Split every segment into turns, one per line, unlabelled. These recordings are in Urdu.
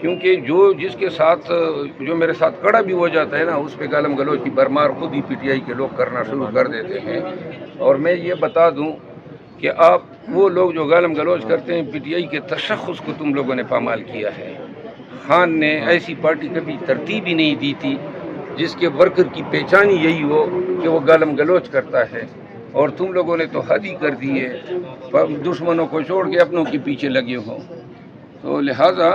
کیونکہ جس کے ساتھ جو میرے ساتھ کڑا بھی ہو جاتا ہے نا، اس پہ گالم گلوچ کی برمار خود ہی پی ٹی آئی کے لوگ کرنا شروع کر دیتے ہیں. اور میں یہ بتا دوں کہ آپ وہ لوگ جو گالم گلوچ کرتے ہیں، پی ٹی آئی کے تشخص کو تم لوگوں نے پامال کیا ہے. خان نے ایسی پارٹی کبھی ترتیب ہی نہیں دی تھی جس کے ورکر کی پہچان ہی یہی ہو کہ وہ گالم گلوچ کرتا ہے. اور تم لوگوں نے تو حد ہی کر دی ہے، دشمنوں کو چھوڑ کے اپنوں کے پیچھے لگے ہو. تو لہٰذا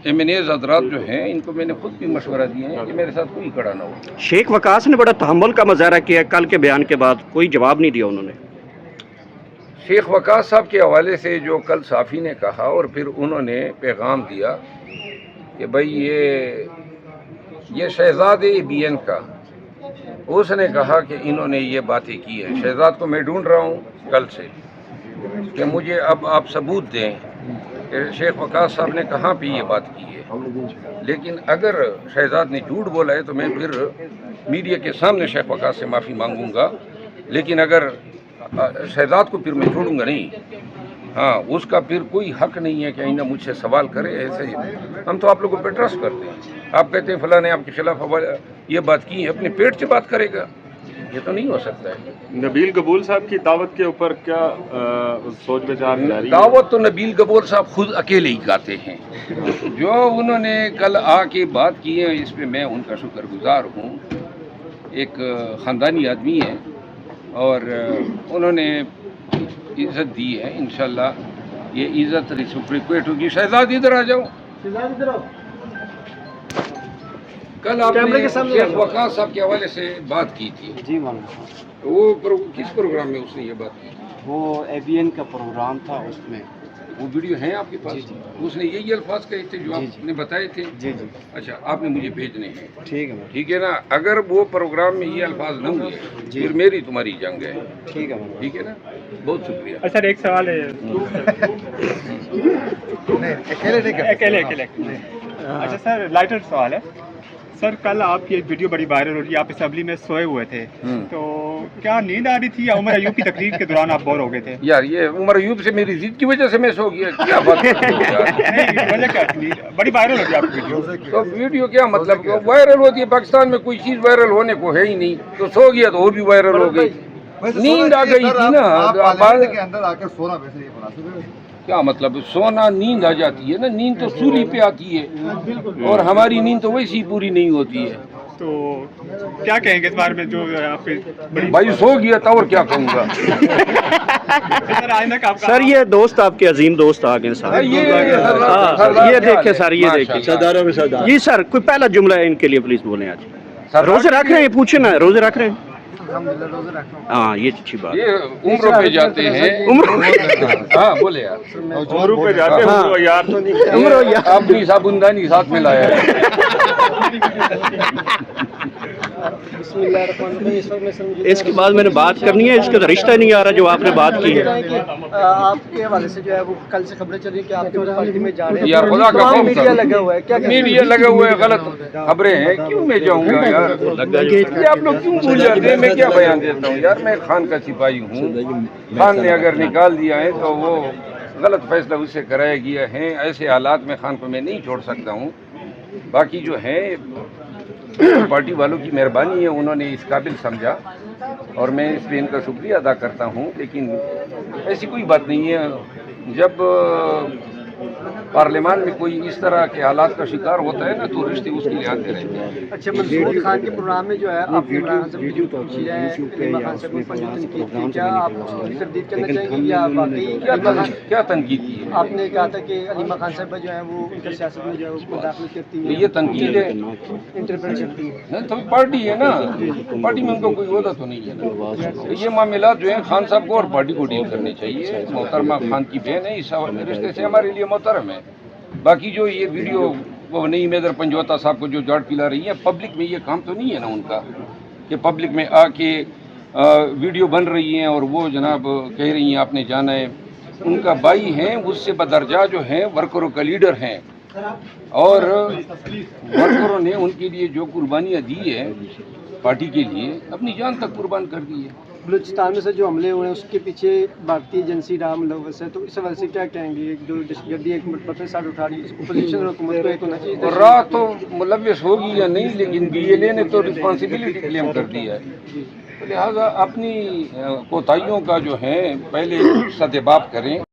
ایمنیز حضرات جو ہیں، ان کو میں نے خود بھی مشورہ دیا ہے کہ میرے ساتھ کوئی کڑا نہ ہو.
شیخ وقاص نے بڑا تحمل کا مظاہرہ کیا کل کے بیان کے بعد، کوئی جواب نہیں دیا انہوں نے.
شیخ وقاص صاحب کے حوالے سے جو کل صافی نے کہا اور پھر انہوں نے پیغام دیا کہ بھائی یہ شہزاد بی این کا، اس نے کہا کہ انہوں نے یہ باتیں کی ہیں. شہزاد کو میں ڈھونڈ رہا ہوں کل سے کہ مجھے اب آپ ثبوت دیں کہ شیخ وقاص صاحب نے کہاں پہ یہ بات کی ہے. لیکن اگر شہزاد نے جھوٹ بولا ہے تو میں پھر میڈیا کے سامنے شیخ وقاص سے معافی مانگوں گا. لیکن اگر شہزاد کو پھر میں چھوڑوں گا نہیں. ہاں، اس کا پھر کوئی حق نہیں ہے کہ آئندہ مجھ سے سوال کرے. ایسے ہم تو آپ لوگوں پہ ٹرسٹ کرتے ہیں. آپ کہتے ہیں فلاں نے آپ کے خلاف یہ بات کی ہے، اپنے پیٹ سے بات کرے گا؟ یہ تو نہیں ہو سکتا ہے.
نبیل قبول صاحب کی دعوت کے اوپر کیا سوچ بچار جاری ہے؟
دعوت تو نبیل قبول صاحب خود اکیلے ہی کہتے ہیں. جو انہوں نے کل آ کے بات کی ہے، اس پہ میں ان کا شکر گزار ہوں. ایک خاندانی آدمی ہے اور انہوں نے عزت دی ہے. انشاءاللہ یہ عزت ریسپریکیٹ ہوگی. شہزاد ادھر آ جاؤ. کل آپ نے شیخ وقاص صاحب کے حوالے سے بات کی تھی.
جی مولانا صاحب،
وہ کس پروگرام میں اس نے یہ بات کی؟
وہ ABN کا پروگرام تھا، اس میں.
وہ ویڈیو ہیں آپ کے پاس؟
جی جی.
اس نے یہی الفاظ کہے تھے جو
جی
آپ نے بتائے تھے؟
جی جی.
اچھا، آپ نے مجھے بھیجنے ہیں.
ٹھیک ہے مولانا.
ٹھیک ہے نا. اگر وہ پروگرام میں یہ الفاظ نہ ہوئے
جی.
پھر میری تمہاری جنگ ہے.
ٹھیک ہے مولانا.
ٹھیک ہے نا. بہت شکریہ.
سر ایک سوال ہے. اکیلے اچھا سر، لائٹر سوال ہے. سر کل آپ کی ایک ویڈیو بڑی وائرل ہو رہی ہے، آپ اسمبلی میں سوئے ہوئے تھے، تو کیا نیند آ رہی تھی یا عمر ایوب کی تقریر کے دوران آپ بور ہو گئے تھے؟
یار یہ عمر ایوب سے میری ضد کی وجہ سے میں سو گیا. کیا بات کرتے ہو یار؟
نہیں، وجہ کیا تھی؟ بڑی وائرل ہو رہی ہے آپ کی ویڈیو.
تو ویڈیو کیا مطلب وائرل ہوتی ہے؟ پاکستان میں کوئی چیز وائرل ہونے کو ہے ہی نہیں. تو سو گیا تو وہ بھی وائرل ہو گئی. نیند آ گئی تھی نا. کیا مطلب سونا نیند آ جاتی ہے نا. نیند تو سولی پہ آتی ہے اور ہماری نیند تو ویسی پوری نہیں ہوتی ہے.
تو کیا کہیں گے اس بارے میں جو آپ کے
بھائی سو گیا تھا اور کیا کہوں گا.
سر یہ دوست آپ کے عظیم دوست آ گئے سر. یہ دیکھیں سر، یہ دیکھیں. جی سر، کوئی پہلا جملہ ہے ان کے لیے پلیز بولیں. آج روزے رکھ رہے ہیں؟ پوچھیں نا، روزے رکھ رہے ہیں؟ ہاں، یہ اچھی بات.
یہ عمروں پہ جاتے ہیں. ہاں بولے یار.
عمروں پہ جاتے ہیں یار تو نہیں.
اپنی صابندانی ساتھ میں لایا ہے.
اس کے بعد میں نے بات کرنی ہے، اس کا رشتہ نہیں آ رہا جو آپ نے بات کی ہے.
آپ کے حوالے سے جو ہے وہ کل سے خبریں چل رہی ہیں کہ آپ پارٹی میں جا رہے ہیں.
یار خدا کا خوف
میڈیا لگا ہوا ہے. کیا
میڈیا لگا ہوا ہے؟ غلط خبریں ہیں. کیوں میں جاؤں گا یار؟ یہ آپ لوگ کیوں بھول جاتے ہیں؟ میں کیا بیان دیتا ہوں یار. میں خان کا سپاہی ہوں. خان نے اگر نکال دیا ہے تو وہ غلط فیصلہ اس سے کرایا گیا ہے. ایسے حالات میں خان کو میں نہیں چھوڑ سکتا ہوں. باقی جو ہے پارٹی والوں کی مہربانی ہے، انہوں نے اس قابل سمجھا اور میں اس پہ ان کا شکریہ ادا کرتا ہوں. لیکن ایسی کوئی بات نہیں ہے. جب پارلیمان میں کوئی اس طرح کے حالات کا شکار ہوتا ہے نا تو رشتے اس کے لیے آتے رہتے ہیں.
اچھا، منصور خان کے پروگرام میں جو ہے آپ عمران صاحب کی جو پوچھی ہے علیمہ خان صاحب نے تنقید کی، کیا آپ اس کی تردید کرنا چاہیں گے یا باقی
کیا تنقید کی ہے؟
آپ نے کہا تھا کہ علیمہ خان صاحب جو ہیں وہ ان کا سیاست میں جو ہے اس کو داخل کرتی ہے،
یہ تنقید ہے،
انٹرفیئر کرتی ہے.
تو پارٹی ہے نا. پارٹی میں ان کو کوئی عہدہ تو نہیں ہے نا. یہ معاملات جو ہیں خان صاحب کو اور پارٹی کو ڈیل کرنے چاہیے. محترمہ خان کی بہن ہے، اس رشتے سے ہمارے لیے محترم ہے. باقی جو یہ ویڈیو وہ نہیں میدر پنجوتا صاحب کو جو جاٹ پلا رہی ہیں، پبلک میں یہ کام تو نہیں ہے نا ان کا کہ پبلک میں آ کے ویڈیو بن رہی ہیں اور وہ جناب کہہ رہی ہیں آپ نے جانا ہے. ان کا بھائی ہیں، اس سے بدرجہ جو ہیں ورکروں کا لیڈر ہیں اور ورکروں نے ان کے لیے جو قربانیاں دی ہے پارٹی کے لیے، اپنی جان تک قربان کر دی ہے.
بلوچستان میں سے جو حملے ہوئے ہیں اس کے پیچھے بھارتی ایجنسی رام ملوث ہے، تو اس حوالے سے کیا کہیں گے؟ جو دہشت گردی ایک مرتبہ ساتھ اٹھا رہی ہے، اس کو اپوزیشن اور حکومت کو ایک ہونا چاہیے.
اور رات تو ملوث ہوگی یا نہیں، لیکن بی ایل اے نے تو رسپانسبلٹی کلیم کر دی ہے. لہٰذا اپنی کوتاہیوں کا جو ہے پہلے سدباب کریں.